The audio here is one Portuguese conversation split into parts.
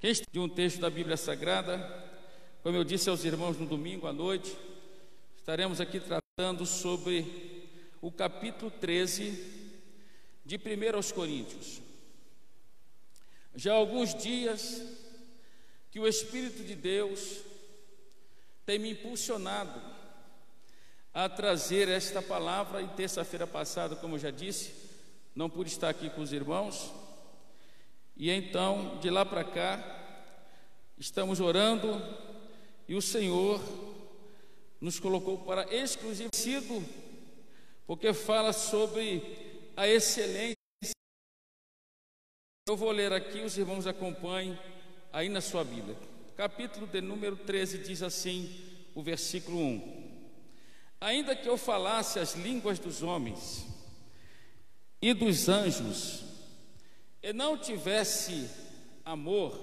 Este de um texto da Bíblia Sagrada, como eu disse aos irmãos no domingo à noite, estaremos aqui tratando sobre o capítulo 13 de 1 aos Coríntios. Já há alguns dias que o Espírito de Deus tem me impulsionado a trazer esta palavra, e terça-feira passada, como eu já disse, não pude estar aqui com os irmãos, e então, de lá para cá, estamos orando, e o Senhor nos colocou para exclusivo, porque fala sobre a excelência. Eu vou ler aqui, os irmãos acompanhem aí na sua Bíblia. Capítulo de número 13 diz assim, o versículo 1: Ainda que eu falasse as línguas dos homens e dos anjos, e não tivesse amor,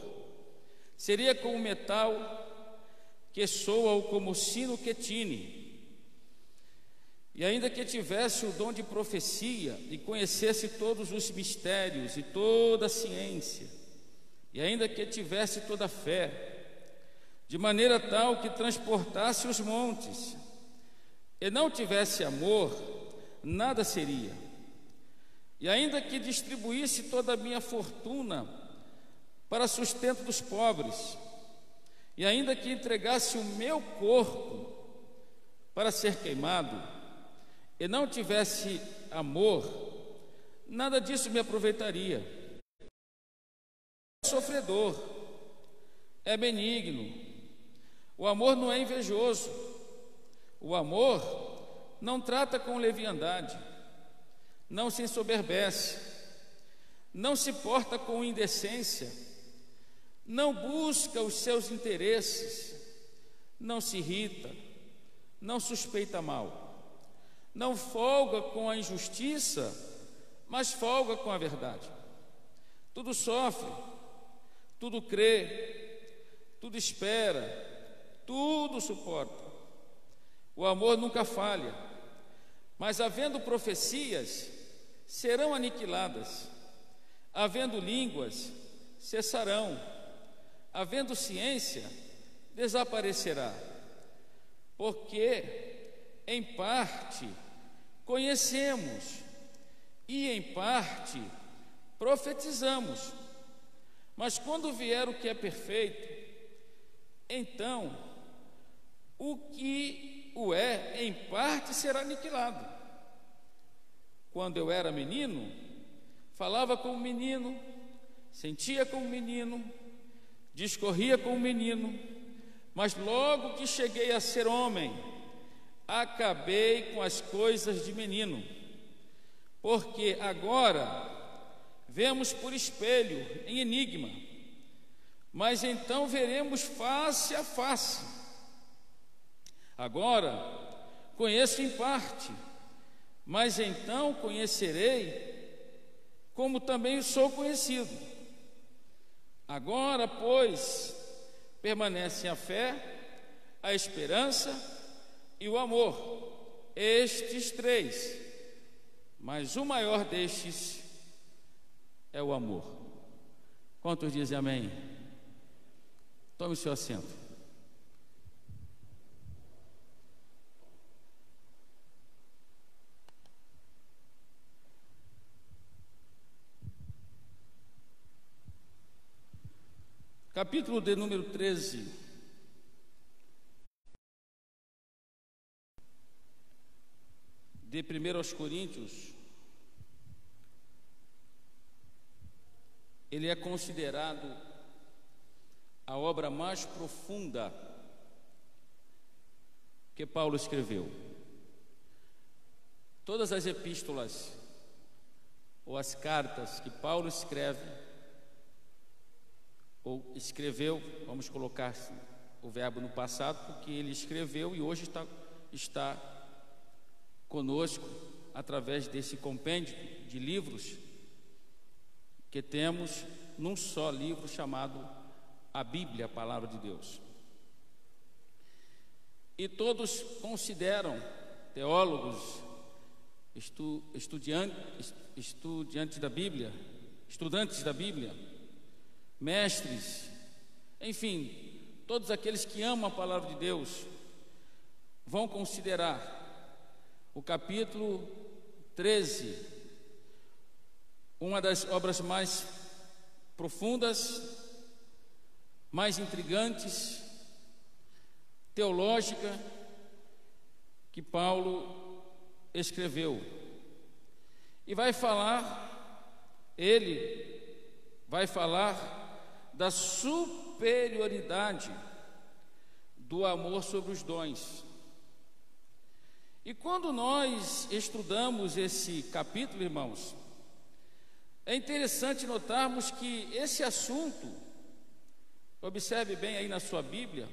seria como metal que soa ou como sino que tine. E ainda que tivesse o dom de profecia e conhecesse todos os mistérios e toda a ciência, e ainda que tivesse toda a fé, de maneira tal que transportasse os montes, e não tivesse amor, nada seria. E ainda que distribuísse toda a minha fortuna para sustento dos pobres, e ainda que entregasse o meu corpo para ser queimado, e não tivesse amor, nada disso me aproveitaria. É sofredor, é benigno, o amor não é invejoso, o amor não trata com leviandade, não se ensoberbece, não se porta com indecência, não busca os seus interesses, não se irrita, não suspeita mal, não folga com a injustiça, mas folga com a verdade. Tudo sofre, tudo crê, tudo espera, tudo suporta. O amor nunca falha, mas havendo profecias, serão aniquiladas, havendo línguas, cessarão, havendo ciência, desaparecerá, porque em parte conhecemos e em parte profetizamos, mas quando vier o que é perfeito, então o que o é em parte será aniquilado. Quando eu era menino, falava como menino, sentia como menino, discorria como menino, mas logo que cheguei a ser homem, acabei com as coisas de menino, porque agora vemos por espelho, em enigma, mas então veremos face a face. Agora conheço em parte, mas então conhecerei como também sou conhecido. Agora, pois, permanecem a fé, a esperança e o amor, estes três, mas o maior destes é o amor. Quantos dizem amém? Tome o seu assento. Capítulo de número 13 de 1 aos Coríntios, ele é considerado a obra mais profunda que Paulo escreveu. Todas as epístolas ou as cartas que Paulo escreve ou escreveu, vamos colocar o verbo no passado, porque ele escreveu e hoje está conosco através desse compêndio de livros que temos num só livro chamado a Bíblia, a Palavra de Deus. E todos consideram, teólogos, estudantes da Bíblia, mestres enfim, todos aqueles que amam a palavra de Deus vão considerar o capítulo 13, uma das obras mais profundas, mais intrigantes, teológica, que Paulo escreveu. E ele vai falar da superioridade do amor sobre os dons. E quando nós estudamos esse capítulo, irmãos, é interessante notarmos que esse assunto, observe bem aí na sua Bíblia,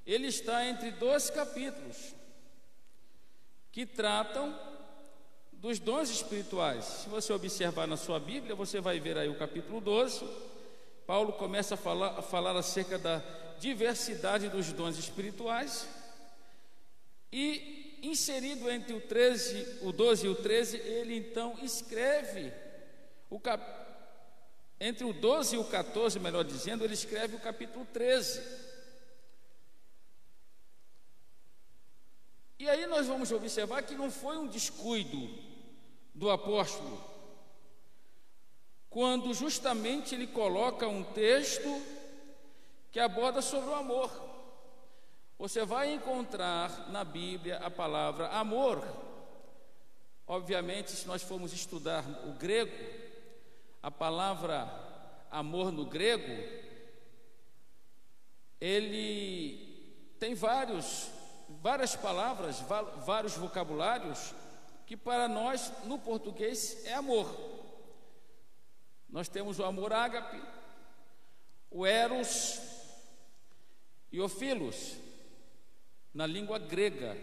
ele está entre 2 capítulos que tratam dos dons espirituais. Se você observar na sua Bíblia, você vai ver aí o capítulo 12. Paulo começa a falar acerca da diversidade dos dons espirituais, e inserido entre o 12 e o 13, ele então escreve entre o 12 e o 14, melhor dizendo, ele escreve o capítulo 13. E aí nós vamos observar que não foi um descuido do apóstolo, quando justamente ele coloca um texto que aborda sobre o amor. Você vai encontrar na Bíblia a palavra amor. Obviamente, se nós formos estudar o grego, a palavra amor no grego, ele tem várias palavras, vários vocabulários, que para nós, no português, é amor. Nós temos o amor ágape, o eros e o philos, na língua grega.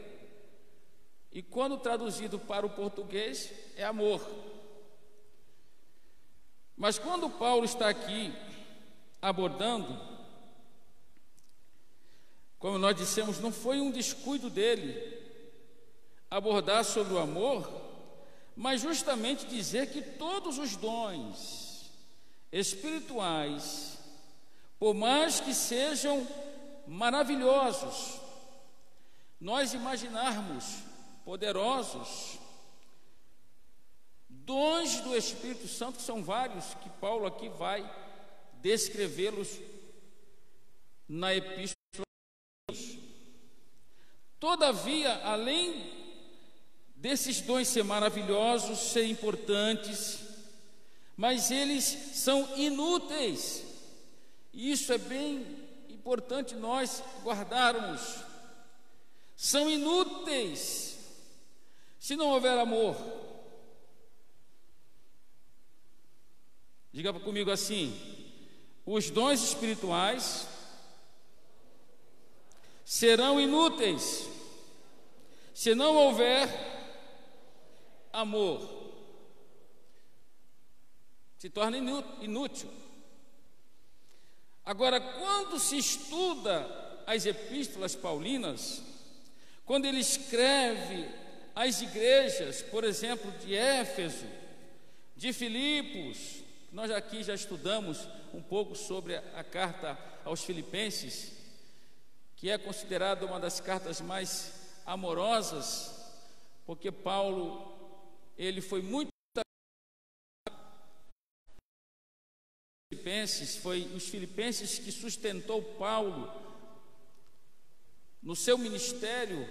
E quando traduzido para o português, é amor. Mas quando Paulo está aqui abordando, como nós dissemos, não foi um descuido dele abordar sobre o amor, mas justamente dizer que todos os dons espirituais, por mais que sejam maravilhosos, nós imaginarmos poderosos, dons do Espírito Santo, que são vários, que Paulo aqui vai descrevê-los na epístola. Todavia, além desses dons ser maravilhosos, ser importantes, mas eles são inúteis. E isso é bem importante nós guardarmos. São inúteis se não houver amor. Diga comigo assim: os dons espirituais serão inúteis se não houver amor. Se torna inútil. Agora, quando se estuda as epístolas paulinas, quando ele escreve às igrejas, por exemplo, de Éfeso, de Filipos, nós aqui já estudamos um pouco sobre a carta aos Filipenses, que é considerada uma das cartas mais amorosas, porque Paulo, ele foi muito Filipenses, foi os filipenses que sustentou Paulo no seu ministério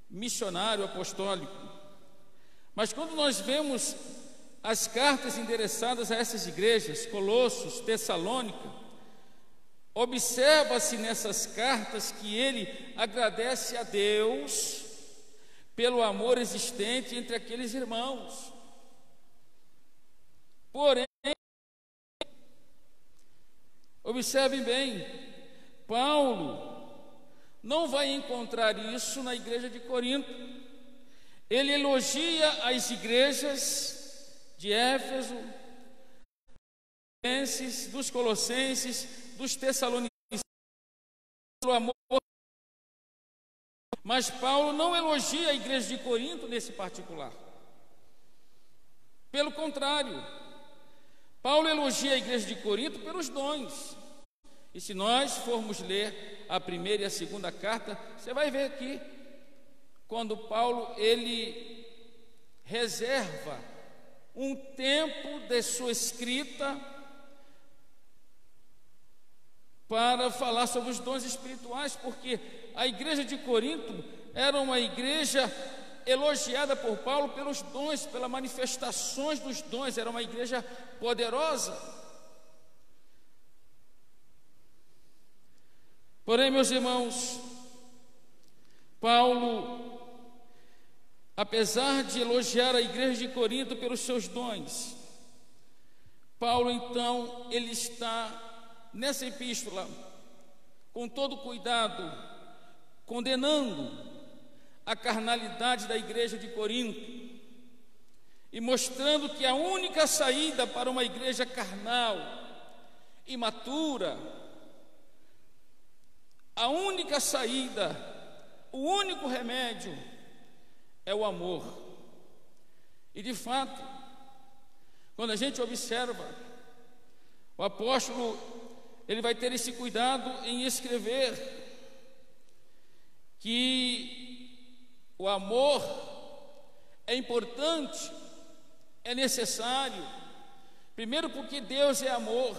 missionário apostólico. Mas quando nós vemos as cartas endereçadas a essas igrejas, Colossos, Tessalônica, observa-se nessas cartas que ele agradece a Deus pelo amor existente entre aqueles irmãos. Porém, observem bem, Paulo não vai encontrar isso na igreja de Corinto. Ele elogia as igrejas de Éfeso, dos Colossenses, dos Tessalonicenses, pelo amor. Mas Paulo não elogia a igreja de Corinto nesse particular. Pelo contrário, Paulo elogia a igreja de Corinto pelos dons. E se nós formos ler a primeira e a segunda carta, você vai ver aqui, quando Paulo, ele reserva um tempo de sua escrita para falar sobre os dons espirituais, porque a igreja de Corinto era uma igreja elogiada por Paulo pelos dons, pelas manifestações dos dons, era uma igreja poderosa. Porém, meus irmãos, Paulo, apesar de elogiar a igreja de Corinto pelos seus dons, Paulo então, ele está nessa epístola, com todo cuidado, condenando a carnalidade da igreja de Corinto e mostrando que a única saída para uma igreja carnal, imatura, a única saída, o único remédio é o amor. E de fato, quando a gente observa, o apóstolo, ele vai ter esse cuidado em escrever que o amor é importante, é necessário, primeiro porque Deus é amor,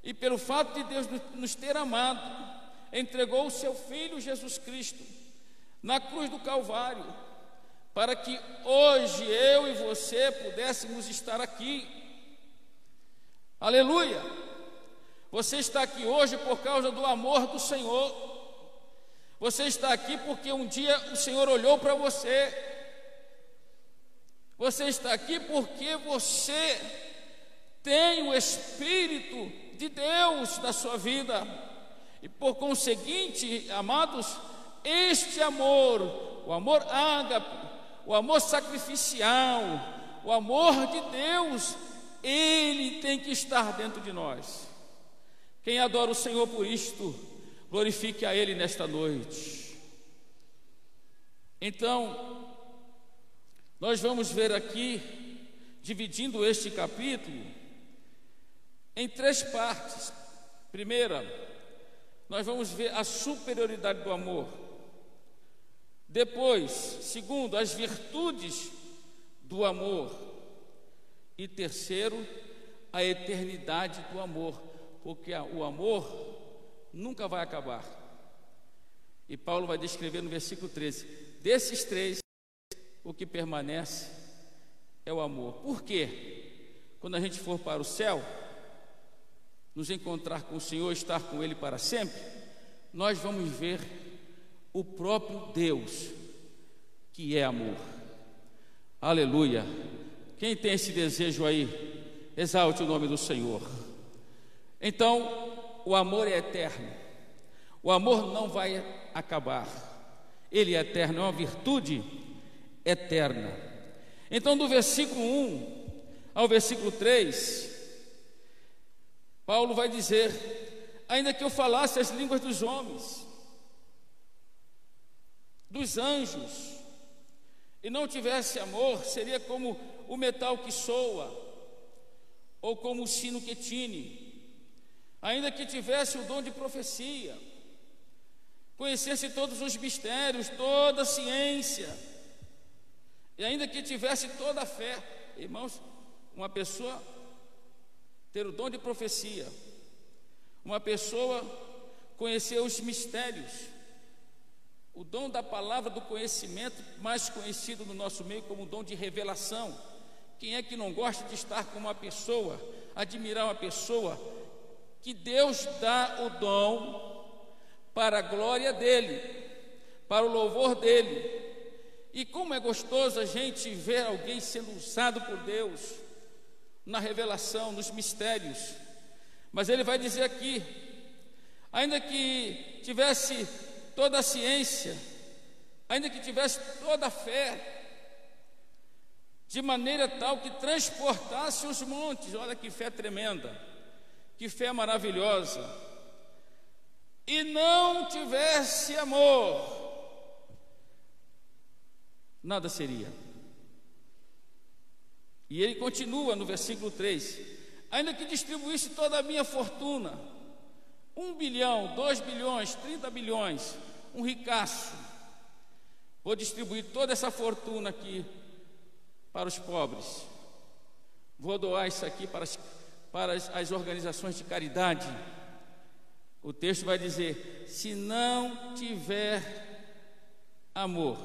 e pelo fato de Deus nos ter amado, entregou o seu Filho Jesus Cristo na cruz do Calvário, para que hoje eu e você pudéssemos estar aqui. Aleluia! Você está aqui hoje por causa do amor do Senhor. Você está aqui porque um dia o Senhor olhou para você. Você está aqui porque você tem o Espírito de Deus na sua vida. E por conseguinte, amados, este amor, o amor ágape, o amor sacrificial, o amor de Deus, ele tem que estar dentro de nós. Quem adora o Senhor por isto, glorifique a Ele nesta noite. Então, nós vamos ver aqui, dividindo este capítulo em 3 partes. Primeira, nós vamos ver a superioridade do amor. Depois, segundo, as virtudes do amor. E terceiro, a eternidade do amor, porque o amor nunca vai acabar. E Paulo vai descrever no versículo 13: desses 3, o que permanece é o amor. Por quê? Quando a gente for para o céu, nos encontrar com o Senhor, estar com Ele para sempre, nós vamos ver o próprio Deus, que é amor. Aleluia! Quem tem esse desejo aí, exalte o nome do Senhor. Então, o amor é eterno. O amor não vai acabar. Ele é eterno, é uma virtude eterna. Então, do versículo 1 ao versículo 3, Paulo vai dizer: ainda que eu falasse as línguas dos homens, dos anjos, e não tivesse amor, seria como o metal que soa, ou como o sino que tine. Ainda que tivesse o dom de profecia, conhecesse todos os mistérios, toda a ciência, e ainda que tivesse toda a fé. Irmãos, uma pessoa ter o dom de profecia, uma pessoa conhecer os mistérios, o dom da palavra do conhecimento, mais conhecido no nosso meio como o dom de revelação. Quem é que não gosta de estar com uma pessoa, admirar uma pessoa que Deus dá o dom para a glória dele, para o louvor dele? E como é gostoso a gente ver alguém sendo usado por Deus na revelação, nos mistérios. Mas ele vai dizer aqui: ainda que tivesse toda a ciência, ainda que tivesse toda a fé, de maneira tal que transportasse os montes. Olha que fé tremenda, que fé maravilhosa, e não tivesse amor, nada seria. E ele continua no versículo 3: ainda que distribuísse toda a minha fortuna, 1 bilhão, 2 bilhões, 30 bilhões, um ricaço. Vou distribuir toda essa fortuna aqui para os pobres. Vou doar isso aqui para as organizações de caridade. O texto vai dizer: se não tiver amor,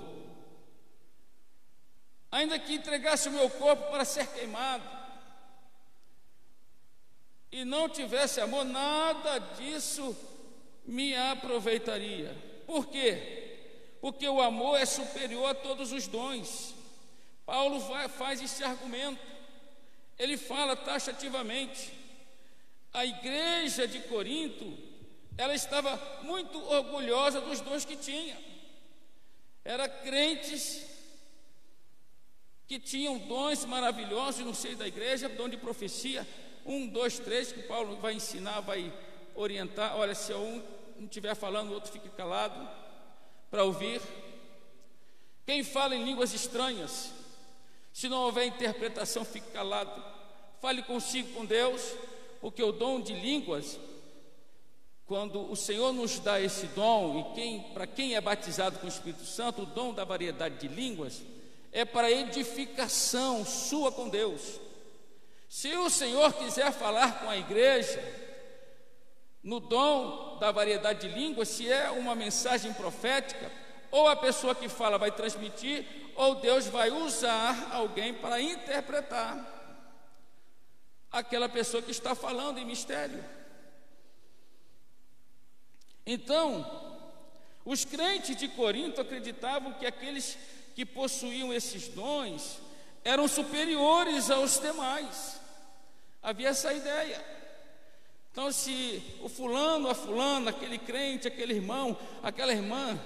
ainda que entregasse o meu corpo para ser queimado, e não tivesse amor, nada disso me aproveitaria. Por quê? Porque o amor é superior a todos os dons. Paulo faz esse argumento. Ele fala taxativamente. A igreja de Corinto, ela estava muito orgulhosa dos dons que tinha. Eram crentes que tinham dons maravilhosos no seio da igreja, dom de profecia, 1, 2, 3, que Paulo vai ensinar, vai orientar. Olha, se um não estiver falando, o outro fique calado para ouvir. Quem fala em línguas estranhas, se não houver interpretação, fique calado. Fale consigo com Deus, porque o dom de línguas, quando o Senhor nos dá esse dom, e para quem é batizado com o Espírito Santo, o dom da variedade de línguas é para edificação sua com Deus. Se o Senhor quiser falar com a igreja no dom da variedade de línguas, se é uma mensagem profética, ou a pessoa que fala vai transmitir, ou Deus vai usar alguém para interpretar aquela pessoa que está falando em mistério. Então, os crentes de Corinto acreditavam que aqueles que possuíam esses dons eram superiores aos demais. Havia essa ideia. Então, se o fulano, a fulana, aquele crente, aquele irmão, aquela irmã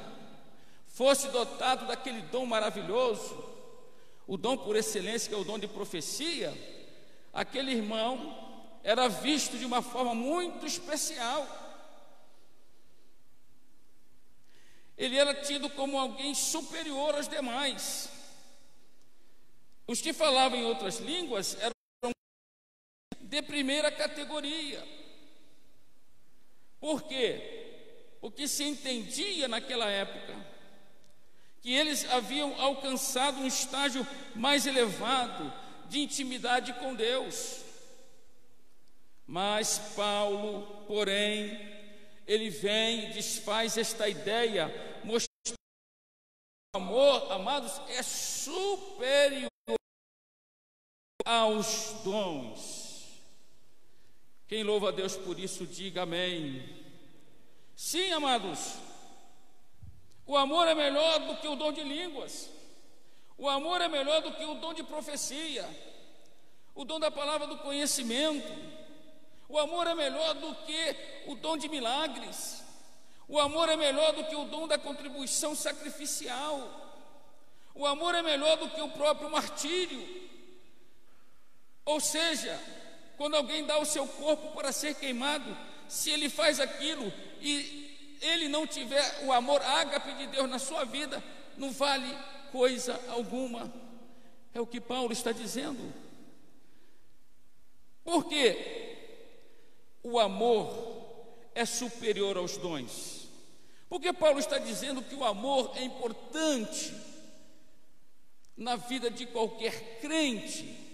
fosse dotado daquele dom maravilhoso, o dom por excelência, que é o dom de profecia, aquele irmão era visto de uma forma muito especial. Ele era tido como alguém superior aos demais. Os que falavam em outras línguas eram de primeira categoria. Por quê? Porque se entendia naquela época que eles haviam alcançado um estágio mais elevado de intimidade com Deus. Mas Paulo, porém, ele vem e desfaz esta ideia, mostrando que o amor, amados, é superior aos dons. Quem louva a Deus por isso, diga amém. Sim, amados, o amor é melhor do que o dom de línguas. O amor é melhor do que o dom de profecia, o dom da palavra do conhecimento. O amor é melhor do que o dom de milagres. O amor é melhor do que o dom da contribuição sacrificial. O amor é melhor do que o próprio martírio. Ou seja, quando alguém dá o seu corpo para ser queimado, se ele faz aquilo e ele não tiver o amor ágape de Deus na sua vida, não vale coisa alguma. É o que Paulo está dizendo. Por quê? O amor é superior aos dons. Porque Paulo está dizendo que o amor é importante na vida de qualquer crente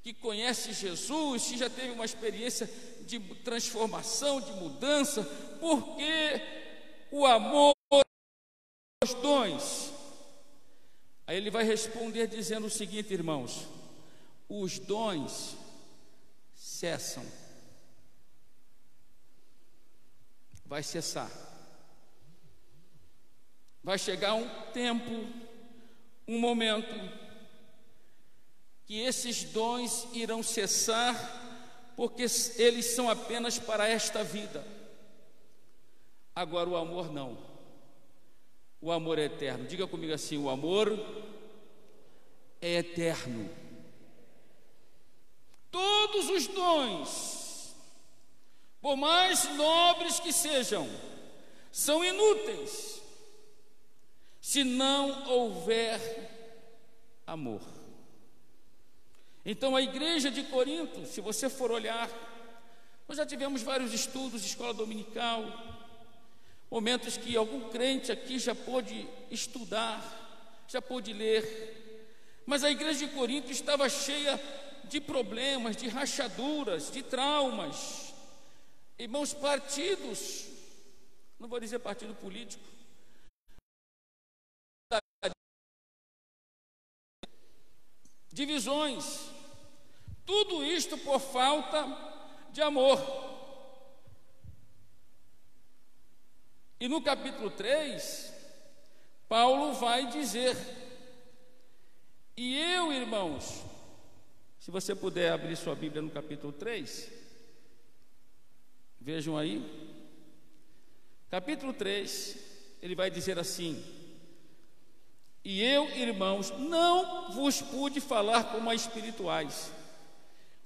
que conhece Jesus, que já teve uma experiência de transformação, de mudança, porque o amor é os dons. Aí ele vai responder dizendo o seguinte, irmãos: os dons cessam. Vai cessar. Vai chegar um tempo, um momento, que esses dons irão cessar, porque eles são apenas para esta vida. Agora o amor não. O amor é eterno. Diga comigo assim: o amor é eterno. Todos os dons, por mais nobres que sejam, são inúteis se não houver amor. Então a igreja de Corinto, se você for olhar Nós já tivemos vários estudos de escola dominical, momentos que algum crente aqui já pôde estudar, já pôde ler, mas a igreja de Corinto estava cheia de problemas, de rachaduras, de traumas, irmãos, partidos, não vou dizer partido político, divisões, tudo isto por falta de amor. E no capítulo 3, Paulo vai dizer, e eu, irmãos, se você puder abrir sua Bíblia no capítulo 3, vejam aí, capítulo 3, ele vai dizer assim: e eu, irmãos, não vos pude falar como a espirituais,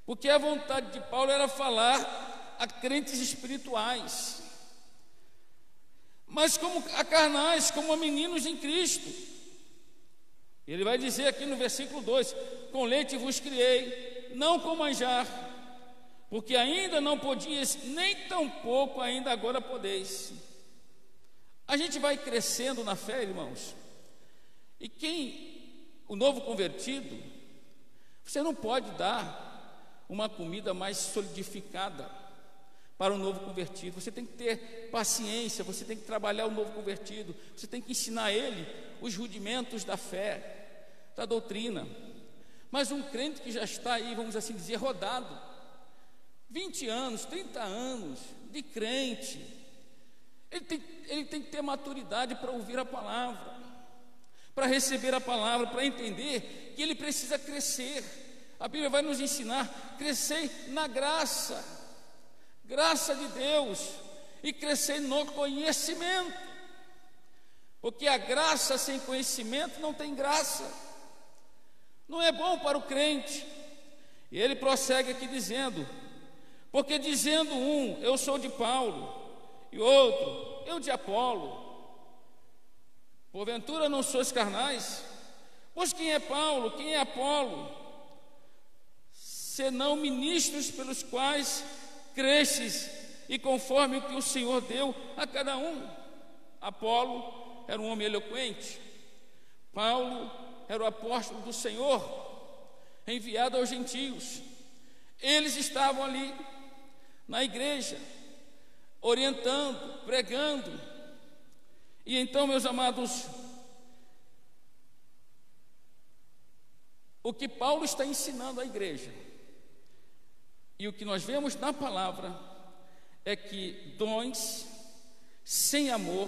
porque a vontade de Paulo era falar a crentes espirituais, mas como a carnais, como a meninos em Cristo. Ele vai dizer aqui no versículo 2: com leite vos criei, não com manjar, porque ainda não podias, nem tampouco ainda agora podeis. A gente vai crescendo na fé, irmãos, e o novo convertido, você não pode dar uma comida mais solidificada para o novo convertido. Você tem que ter paciência, você tem que trabalhar o novo convertido, você tem que ensinar a ele os rudimentos da fé, da doutrina. Mas um crente que já está aí, vamos assim dizer, rodado, 20 anos, 30 anos de crente, ele tem que ter maturidade para ouvir a palavra, para receber a palavra, para entender que ele precisa crescer. A Bíblia vai nos ensinar: crescer na graça de Deus, e crescer no conhecimento, porque a graça sem conhecimento não tem graça, não é bom para o crente. E ele prossegue aqui dizendo: porque dizendo um, eu sou de Paulo, e outro, eu de Apolo, porventura não sois carnais? Pois quem é Paulo, quem é Apolo, senão ministros pelos quais cresces, e conforme o que o Senhor deu a cada um. Apolo era um homem eloquente, Paulo era o apóstolo do Senhor, enviado aos gentios. Eles estavam ali na igreja, orientando, pregando. E então, meus amados, o que Paulo está ensinando à igreja, e o que nós vemos na palavra, é que dons sem amor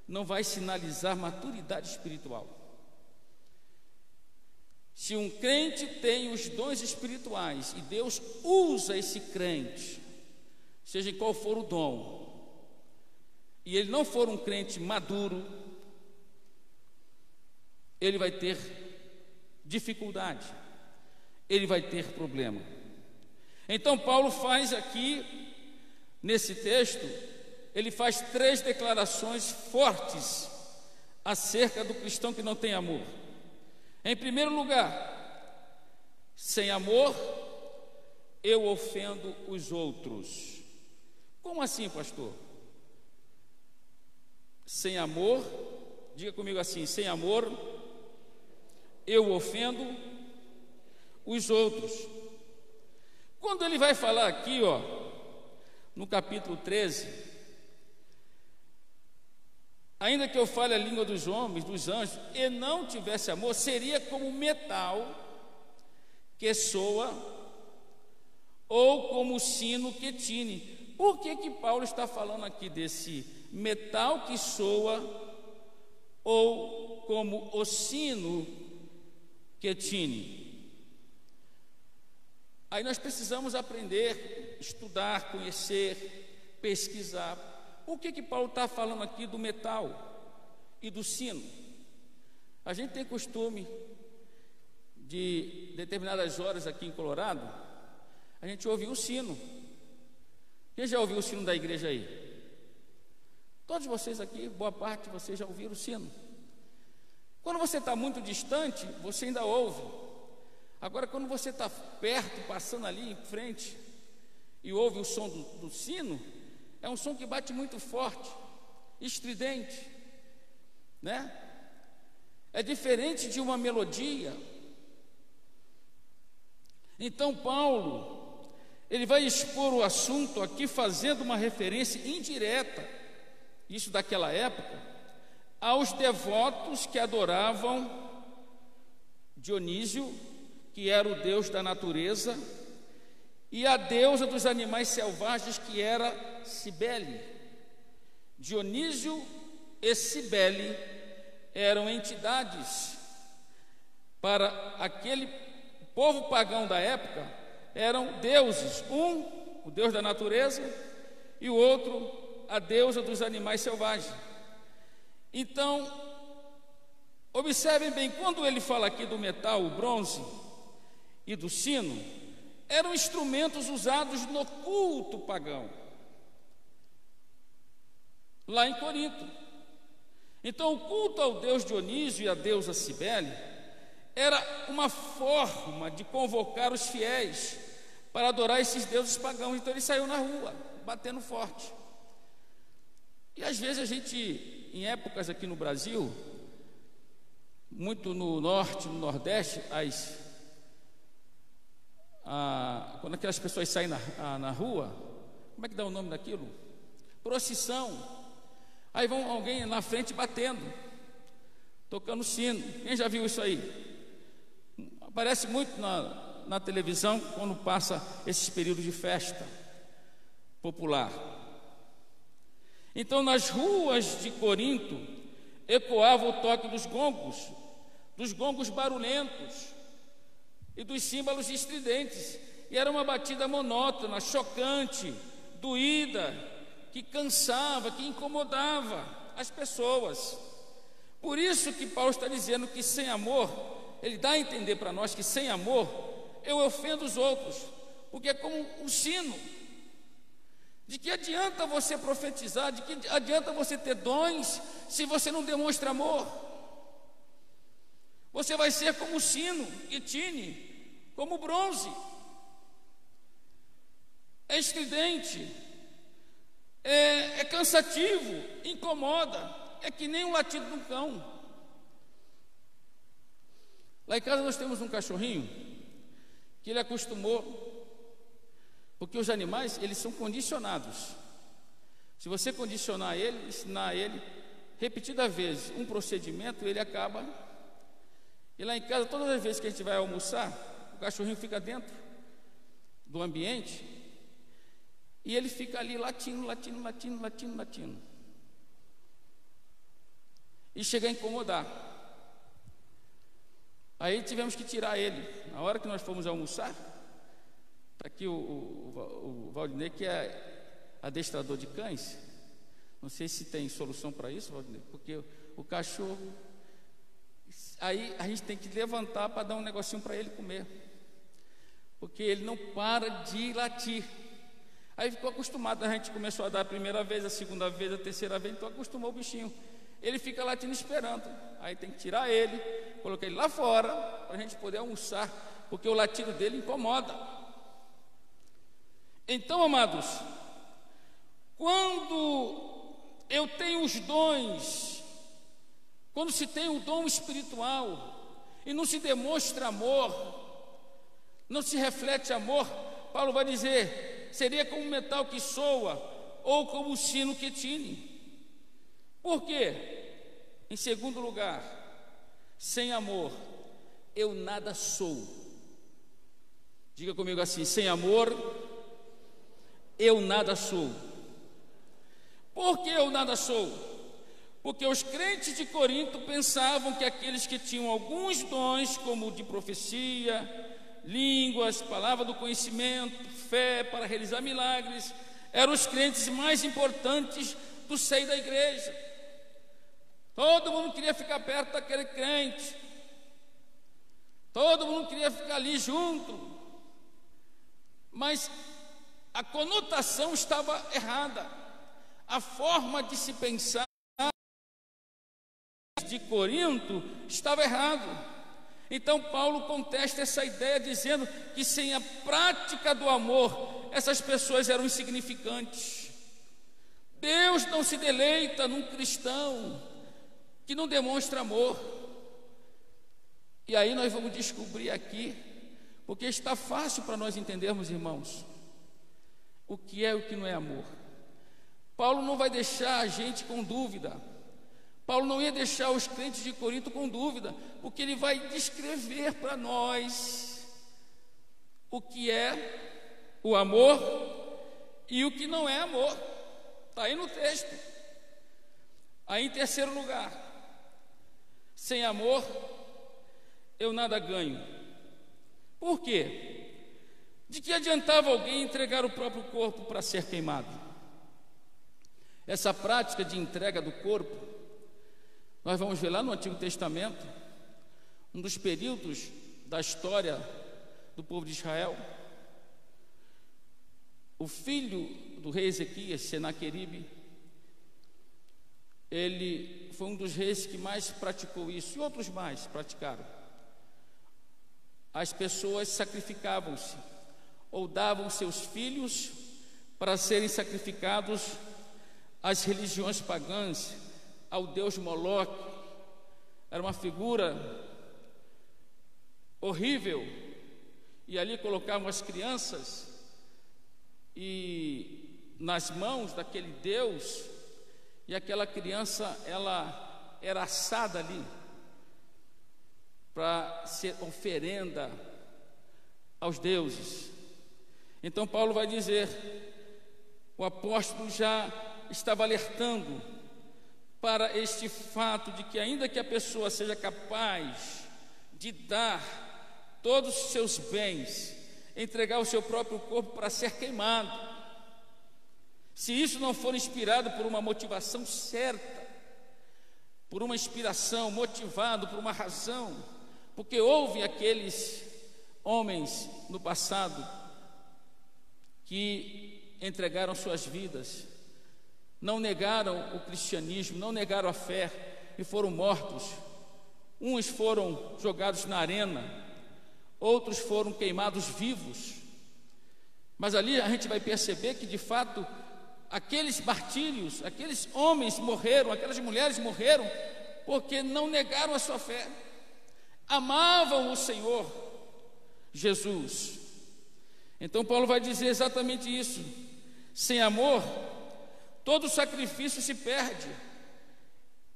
não vai sinalizar maturidade espiritual. Se um crente tem os dons espirituais e Deus usa esse crente, seja qual for o dom, e ele não for um crente maduro, ele vai ter dificuldade, ele vai ter problema. Então Paulo faz aqui, nesse texto, ele faz 3 declarações fortes acerca do cristão que não tem amor. Em primeiro lugar, sem amor, eu ofendo os outros. Como assim, pastor? Sem amor, diga comigo assim: sem amor, eu ofendo os outros. Quando ele vai falar aqui, no capítulo 13, ainda que eu fale a língua dos homens, dos anjos, e não tivesse amor, seria como metal que soa, ou como sino que tine. Por que Paulo está falando aqui desse metal que soa, ou como o sino que tine? Aí nós precisamos aprender, estudar, conhecer, pesquisar. Por que Paulo está falando aqui do metal e do sino? A gente tem costume de determinadas horas aqui em Colorado, a gente ouve o sino. Quem já ouviu o sino da igreja aí? Todos vocês aqui, boa parte de vocês já ouviram o sino. Quando você está muito distante, você ainda ouve. Agora, quando você está perto, passando ali em frente, e ouve o som do sino, é um som que bate muito forte, estridente, né? É diferente de uma melodia. Então Paulo, ele vai expor o assunto aqui fazendo uma referência indireta, isso daquela época, aos devotos que adoravam Dionísio, que era o deus da natureza, e a deusa dos animais selvagens, que era Cibele. Dionísio e Cibele eram entidades para aquele povo pagão da época, eram deuses, um, o deus da natureza, e o outro, a deusa dos animais selvagens. Então, observem bem, quando ele fala aqui do metal, o bronze e do sino, eram instrumentos usados no culto pagão, lá em Corinto. Então, o culto ao deus Dionísio e à deusa Cibele era uma forma de convocar os fiéis para adorar esses deuses pagãos. Então, ele saiu na rua, batendo forte. E às vezes a gente, em épocas aqui no Brasil, muito no norte, no nordeste, quando aquelas pessoas saem na rua, como é que dá o nome daquilo? Procissão. Aí vão alguém na frente batendo, tocando sino. Quem já viu isso aí? Aparece muito na televisão quando passa esses períodos de festa popular. Então, nas ruas de Corinto, ecoava o toque dos gongos barulhentos e dos símbolos estridentes, e era uma batida monótona, chocante, doída, que cansava, que incomodava as pessoas. Por isso que Paulo está dizendo que sem amor, ele dá a entender para nós que sem amor eu ofendo os outros, porque é como um sino. De que adianta você profetizar, de que adianta você ter dons se você não demonstra amor? Você vai ser como o sino que tine, como o bronze. É estridente, é cansativo, incomoda, é que nem um latido de um cão. Lá em casa nós temos um cachorrinho que ele acostumou, porque os animais, eles são condicionados. Se você condicionar ele, ensinar ele repetidas vezes um procedimento, ele acaba. E lá em casa, todas as vezes que a gente vai almoçar, o cachorrinho fica dentro do ambiente e ele fica ali latindo. E chega a incomodar. Aí tivemos que tirar ele. Na hora que nós fomos almoçar, está aqui o Valdinei, que é adestrador de cães. Não sei se tem solução para isso, Valdinei, porque o cachorro, aí a gente tem que levantar para dar um negocinho para ele comer, porque ele não para de latir. Aí ficou acostumado, a gente começou a dar a primeira vez, a segunda vez, a terceira vez, então acostumou o bichinho. Ele fica latindo esperando. Aí tem que tirar ele, colocar ele lá fora para a gente poder almoçar, porque o latido dele incomoda. Então, amados, quando eu tenho os dons, quando se tem o dom espiritual e não se demonstra amor, não se reflete amor, Paulo vai dizer, seria como um metal que soa ou como um sino que tine. Por quê? Em segundo lugar, sem amor eu nada sou. Diga comigo assim: sem amor eu nada sou. Por que eu nada sou? Porque os crentes de Corinto pensavam que aqueles que tinham alguns dons, como de profecia, línguas, palavra do conhecimento, fé para realizar milagres, eram os crentes mais importantes do seio da igreja. Todo mundo queria ficar perto daquele crente, todo mundo queria ficar ali junto, mas a conotação estava errada, a forma de se pensar de Corinto estava errado. Então Paulo contesta essa ideia dizendo que sem a prática do amor essas pessoas eram insignificantes. Deus não se deleita num cristão que não demonstra amor. E aí nós vamos descobrir aqui, porque está fácil para nós entendermos, irmãos, o que é e o que não é amor. Paulo não vai deixar a gente com dúvida. Paulo não ia deixar os crentes de Corinto com dúvida, porque ele vai descrever para nós o que é o amor e o que não é amor. Está aí no texto. Aí, em terceiro lugar, sem amor eu nada ganho. Por quê? De que adiantava alguém entregar o próprio corpo para ser queimado? Essa prática de entrega do corpo, nós vamos ver lá no Antigo Testamento, um dos períodos da história do povo de Israel. O filho do rei Ezequias, Senaqueribe, ele foi um dos reis que mais praticou isso, e outros mais praticaram. As pessoas sacrificavam-se, ou davam seus filhos para serem sacrificados às religiões pagãs, ao deus Moloque. Era uma figura horrível, e ali colocavam as crianças e nas mãos daquele deus, e aquela criança, ela era assada ali para ser oferenda aos deuses. Então Paulo vai dizer, o apóstolo já estava alertando para este fato de que, ainda que a pessoa seja capaz de dar todos os seus bens, entregar o seu próprio corpo para ser queimado, se isso não for inspirado por uma motivação certa, por uma inspiração, motivado por uma razão, porque houve aqueles homens no passado que entregaram suas vidas, não negaram o cristianismo, não negaram a fé e foram mortos. Uns foram jogados na arena, outros foram queimados vivos. Mas ali a gente vai perceber que, de fato, aqueles martírios, aqueles homens morreram, aquelas mulheres morreram porque não negaram a sua fé, amavam o Senhor Jesus. Então Paulo vai dizer exatamente isso: sem amor todo sacrifício se perde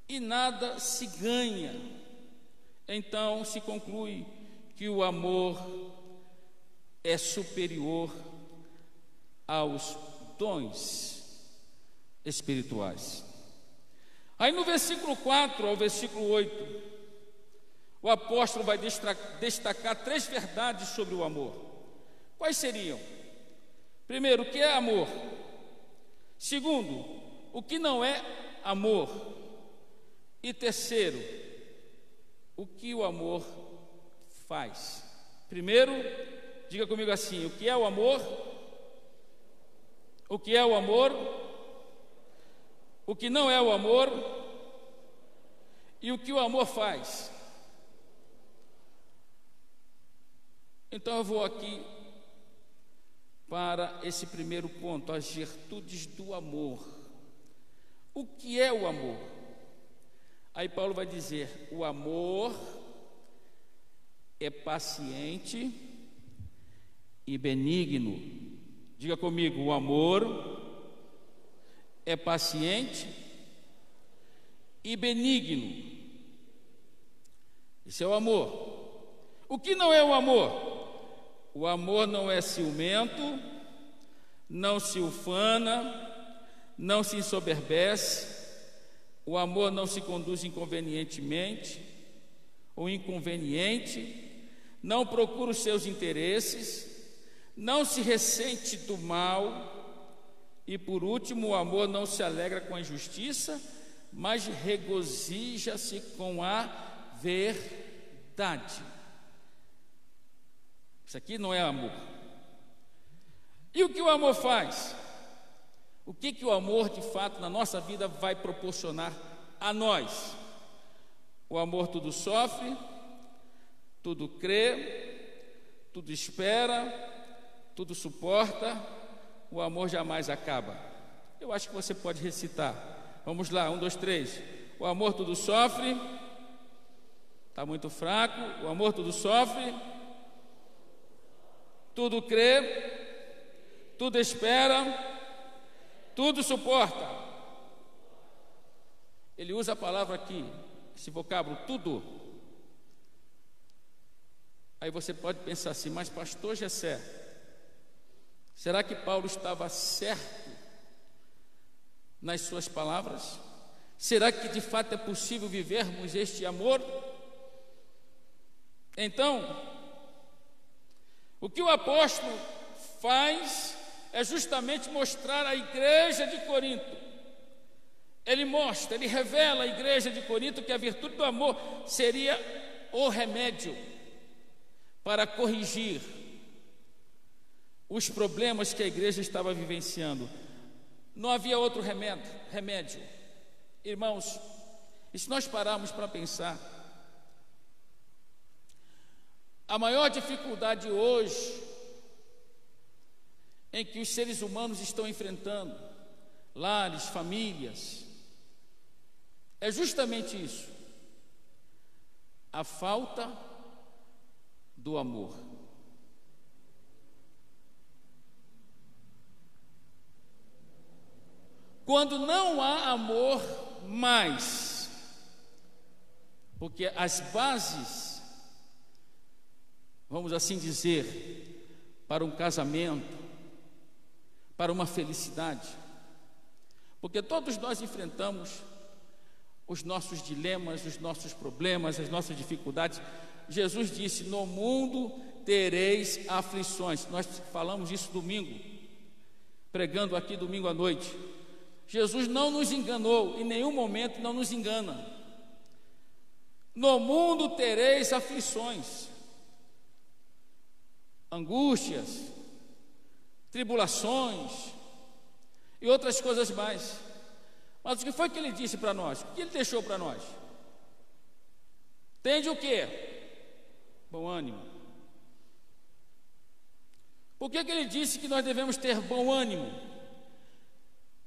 e nada se ganha. Então se conclui que o amor é superior aos dons espirituais. Aí no versículo 4 ao versículo 8, o apóstolo vai destacar 3 verdades sobre o amor. Quais seriam? Primeiro, o que é amor? Segundo, o que não é amor? E terceiro, o que o amor faz? Primeiro, diga comigo assim: o que é o amor? O que é o amor? O que não é o amor? E o que o amor faz? Então eu vou aqui para esse primeiro ponto, as virtudes do amor. O que é o amor? Aí Paulo vai dizer: o amor é paciente e benigno. Diga comigo: o amor é paciente e benigno. Esse é o amor. O que não é o amor? O amor não é ciumento, não se ufana, não se ensoberbece. O amor não se conduz inconvenientemente ou inconveniente, não procura os seus interesses, não se ressente do mal. E por último, o amor não se alegra com a injustiça, mas regozija-se com a verdade. Isso aqui não é amor. E o que o amor faz? O que o amor de fato na nossa vida vai proporcionar a nós? O amor tudo sofre, tudo crê, tudo espera, tudo suporta, o amor jamais acaba. Eu acho que você pode recitar. Vamos lá, 1, 2, 3. O amor tudo sofre. Está muito fraco. O amor tudo sofre. Tudo crê. Tudo espera. Tudo suporta. Ele usa a palavra aqui, esse vocábulo, tudo. Aí você pode pensar assim, mas pastor Gessé, será que Paulo estava certo nas suas palavras? Será que de fato é possível vivermos este amor? Então, o que o apóstolo faz é justamente mostrar à igreja de Corinto. Ele mostra, ele revela à igreja de Corinto que a virtude do amor seria o remédio para corrigir os problemas que a igreja estava vivenciando. Não havia outro remédio. Irmãos, e se nós pararmos para pensar, a maior dificuldade hoje em que os seres humanos estão enfrentando, lares, famílias, é justamente isso, a falta do amor. Quando não há amor mais, porque as bases, vamos assim dizer, para um casamento, para uma felicidade, porque todos nós enfrentamos os nossos dilemas, os nossos problemas, as nossas dificuldades. Jesus disse: no mundo tereis aflições. Nós falamos isso domingo, pregando aqui domingo à noite. Jesus não nos enganou, em nenhum momento não nos engana. No mundo tereis aflições, angústias, tribulações e outras coisas mais. Mas o que foi que ele disse para nós? O que ele deixou para nós? Tende o quê? Bom ânimo. Por que ele disse que nós devemos ter bom ânimo?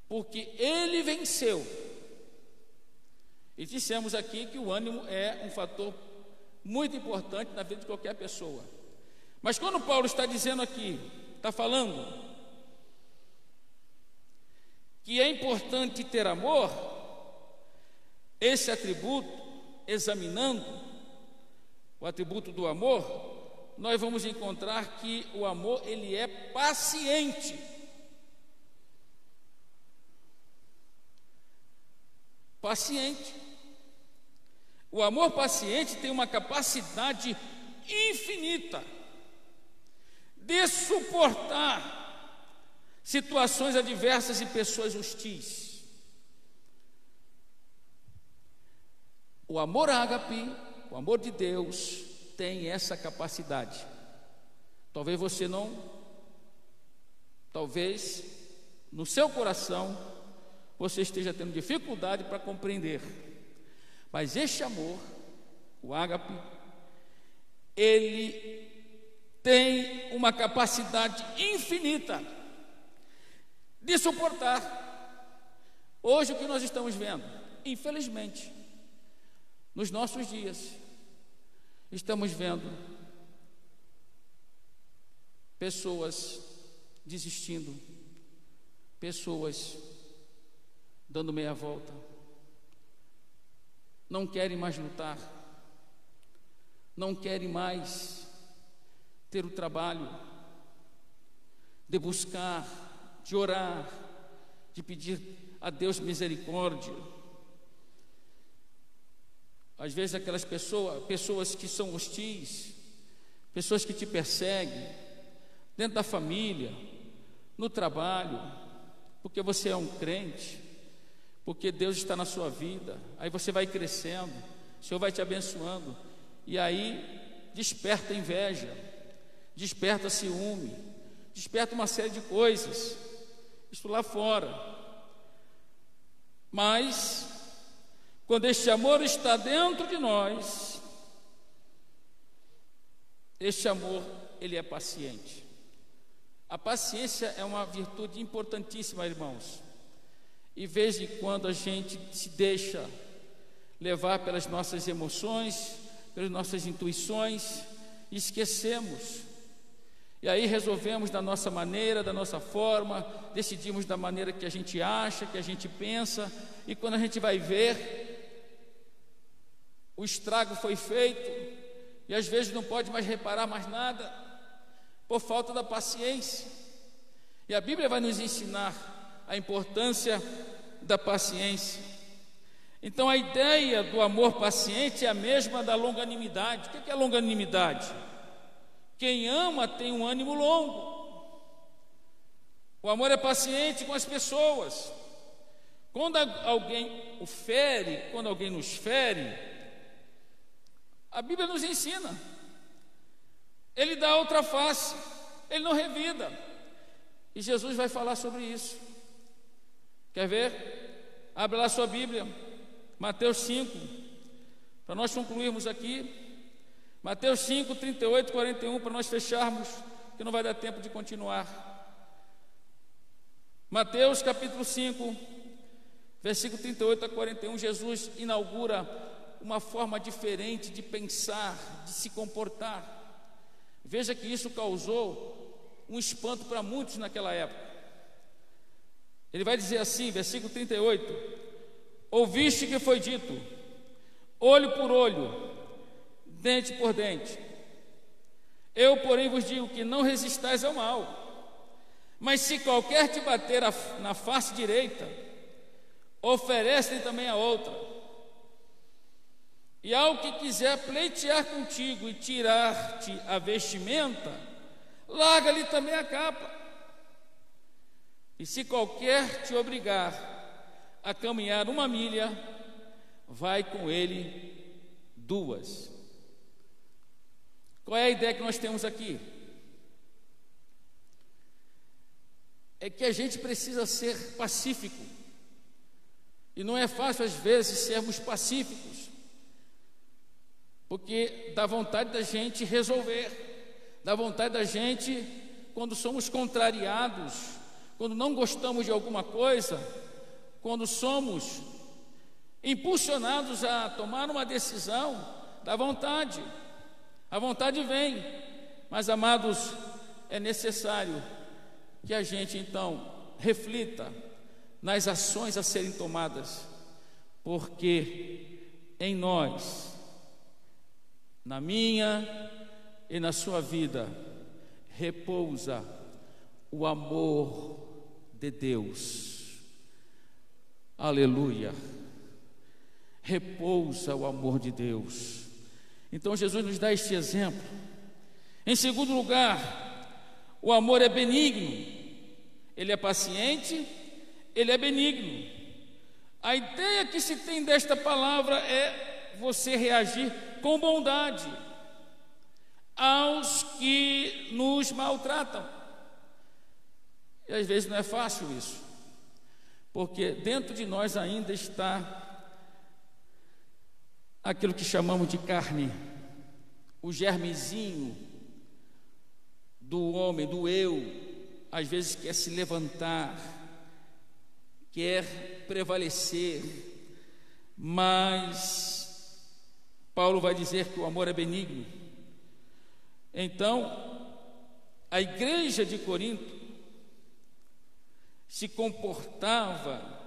Porque ele venceu. E dissemos aqui que o ânimo é um fator muito importante na vida de qualquer pessoa. Mas quando Paulo está dizendo aqui, está falando que é importante ter amor, esse atributo, examinando o atributo do amor, nós vamos encontrar que o amor, ele é paciente. Paciente. O amor paciente tem uma capacidade infinita de suportar situações adversas e pessoas hostis. O amor ágape, o amor de Deus, tem essa capacidade. Talvez você não, talvez no seu coração você esteja tendo dificuldade para compreender. Mas este amor, o ágape, ele tem uma capacidade infinita de suportar. Hoje o que nós estamos vendo, infelizmente, nos nossos dias, estamos vendo pessoas desistindo, pessoas dando meia volta, não querem mais lutar, não querem mais ter o trabalho de buscar, de orar, de pedir a Deus misericórdia. Às vezes aquelas pessoas que são hostis, pessoas que te perseguem, dentro da família, no trabalho, porque você é um crente, porque Deus está na sua vida, aí você vai crescendo, o Senhor vai te abençoando, e aí desperta inveja, desperta ciúme, desperta uma série de coisas, isso lá fora. Mas quando este amor está dentro de nós, este amor, ele é paciente. A paciência é uma virtude importantíssima, irmãos. E de vez em quando a gente se deixa levar pelas nossas emoções, pelas nossas intuições, e esquecemos. E aí resolvemos da nossa maneira, da nossa forma, decidimos da maneira que a gente acha, que a gente pensa, e quando a gente vai ver, o estrago foi feito, e às vezes não pode mais reparar mais nada, por falta da paciência. E a Bíblia vai nos ensinar a importância da paciência. Então a ideia do amor paciente é a mesma da longanimidade. O que é longanimidade? Quem ama tem um ânimo longo. O amor é paciente com as pessoas. Quando alguém o fere, quando alguém nos fere, a Bíblia nos ensina. Ele dá outra face, ele não revida. E Jesus vai falar sobre isso. Quer ver? Abre lá sua Bíblia, Mateus 5, para nós concluirmos aqui. Mateus 5, 38, 41, para nós fecharmos, que não vai dar tempo de continuar. Mateus capítulo 5, versículo 38 a 41, Jesus inaugura uma forma diferente de pensar, de se comportar. Veja que isso causou um espanto para muitos naquela época. Ele vai dizer assim, versículo 38: ouviste que foi dito, olho por olho, dente por dente. Eu, porém, vos digo que não resistais ao mal, mas se qualquer te bater na face direita, oferece-lhe também a outra. E ao que quiser pleitear contigo e tirar-te a vestimenta, larga-lhe também a capa. E se qualquer te obrigar a caminhar 1 milha, vai com ele 2. Qual é a ideia que nós temos aqui? É que a gente precisa ser pacífico. E não é fácil às vezes sermos pacíficos, porque dá vontade da gente resolver, dá vontade da gente, quando somos contrariados, quando não gostamos de alguma coisa, quando somos impulsionados a tomar uma decisão, dá vontade, a vontade vem. Mas, amados, é necessário que a gente então reflita nas ações a serem tomadas, porque em nós, na minha e na sua vida, repousa o amor de Deus. Aleluia. Repousa o amor de Deus. Então Jesus nos dá este exemplo. Em segundo lugar, o amor é benigno. Ele é paciente, ele é benigno. A ideia que se tem desta palavra é você reagir com bondade aos que nos maltratam. E às vezes não é fácil isso, porque dentro de nós ainda está aquilo que chamamos de carne, o germezinho do homem, do eu, às vezes quer se levantar, quer prevalecer, mas Paulo vai dizer que o amor é benigno. Então, a igreja de Corinto se comportava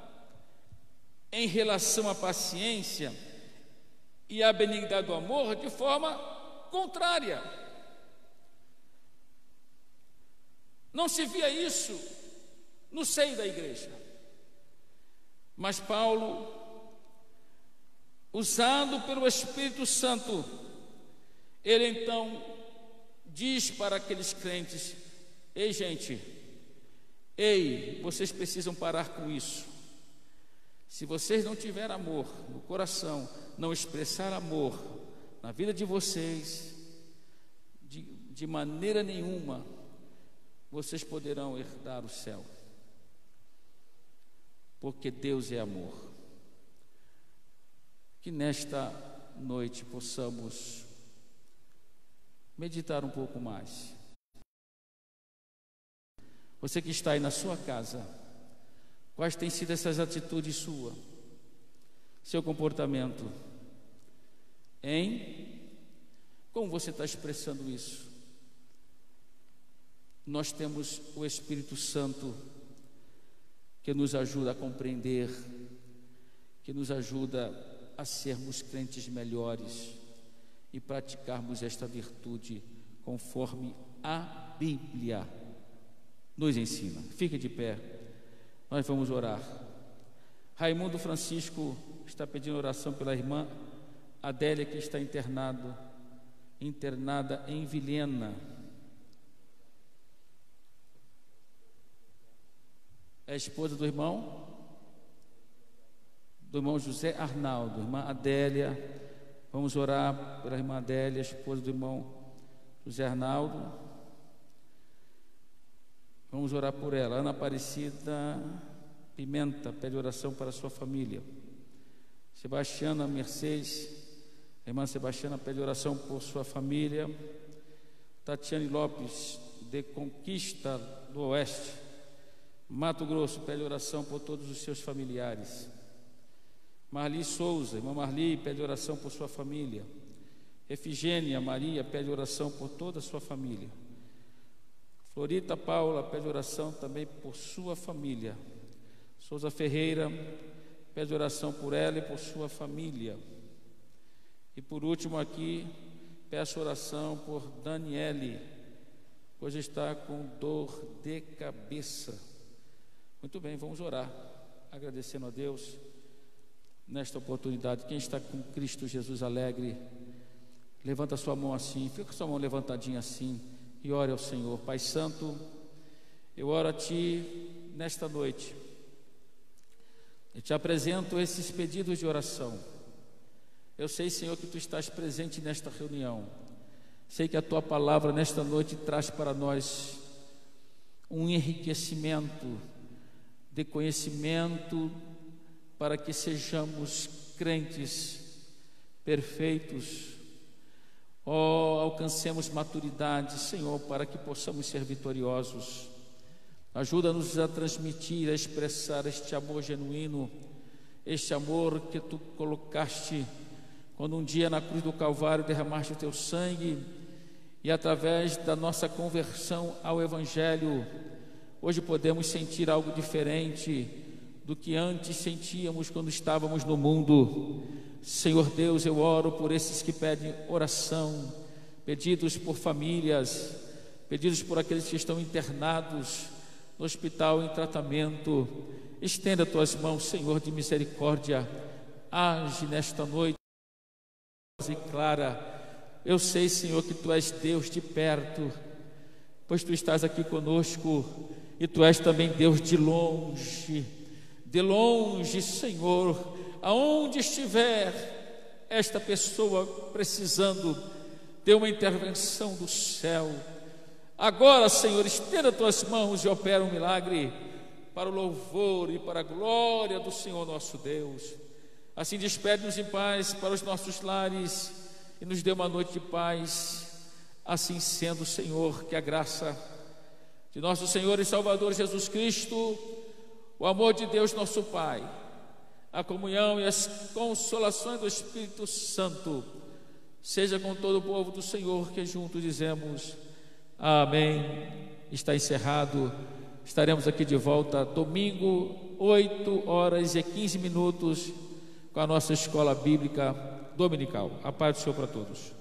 em relação à paciência e à benignidade do amor de forma contrária. Não se via isso no seio da igreja. Mas Paulo, usado pelo Espírito Santo, ele então diz para aqueles crentes: ei, gente, ei, vocês precisam parar com isso. Se vocês não tiverem amor no coração, não expressar amor na vida de vocês, de maneira nenhuma vocês poderão herdar o céu, porque Deus é amor. Que nesta noite possamos meditar um pouco mais Você que está aí na sua casa, quais têm sido essas atitudes suas, seu comportamento? Como você está expressando isso? Nós temos o Espírito Santo que nos ajuda a compreender, que nos ajuda a sermos crentes melhores e praticarmos esta virtude conforme a Bíblia nos ensina. Fique de pé, nós vamos orar. Raimundo Francisco está pedindo oração pela irmã Adélia, que está internada em Vilhena. É a esposa do irmão José Arnaldo. Irmã Adélia, vamos orar pela irmã Adélia, esposa do irmão José Arnaldo. Vamos orar por ela. Ana Aparecida Pimenta pede oração para a sua família. Sebastiana Mercedes, a irmã Sebastiana pede oração por sua família. Tatiane Lopes, de Conquista do Oeste, Mato Grosso, pede oração por todos os seus familiares. Marli Souza, irmã Marli, pede oração por sua família. Efigênia Maria pede oração por toda a sua família. Florita Paula pede oração também por sua família. Souza Ferreira pede oração por ela e por sua família. E por último aqui, peço oração por Daniele, pois está com dor de cabeça. Muito bem, vamos orar, agradecendo a Deus nesta oportunidade. Quem está com Cristo Jesus alegre, levanta sua mão assim, fica com sua mão levantadinha assim e ore ao Senhor. Pai Santo, eu oro a Ti nesta noite. Eu te apresento esses pedidos de oração. Eu sei, Senhor, que Tu estás presente nesta reunião. Sei que a Tua palavra nesta noite traz para nós um enriquecimento de conhecimento para que sejamos crentes perfeitos. Alcancemos maturidade, Senhor, para que possamos ser vitoriosos. Ajuda-nos a transmitir, a expressar este amor genuíno, este amor que Tu colocaste quando um dia na cruz do Calvário derramaste o Teu sangue, e através da nossa conversão ao Evangelho, hoje podemos sentir algo diferente do que antes sentíamos quando estávamos no mundo. Senhor Deus, eu oro por esses que pedem oração, pedidos por famílias, pedidos por aqueles que estão internados no hospital em tratamento. Estenda Tuas mãos, Senhor, de misericórdia. Age nesta noite e clara. Eu sei, Senhor, que Tu és Deus de perto, pois Tu estás aqui conosco, e Tu és também Deus de longe, Senhor. Aonde estiver esta pessoa precisando de uma intervenção do céu, agora, Senhor, estenda Tuas mãos e opera um milagre para o louvor e para a glória do Senhor nosso Deus. Assim despede-nos em paz para os nossos lares e nos dê uma noite de paz. Assim sendo, Senhor, que a graça de nosso Senhor e Salvador Jesus Cristo, o amor de Deus nosso Pai, a comunhão e as consolações do Espírito Santo seja com todo o povo do Senhor, que juntos dizemos amém. Está encerrado. Estaremos aqui de volta domingo, 8h15, com a nossa escola bíblica dominical. A paz do Senhor para todos.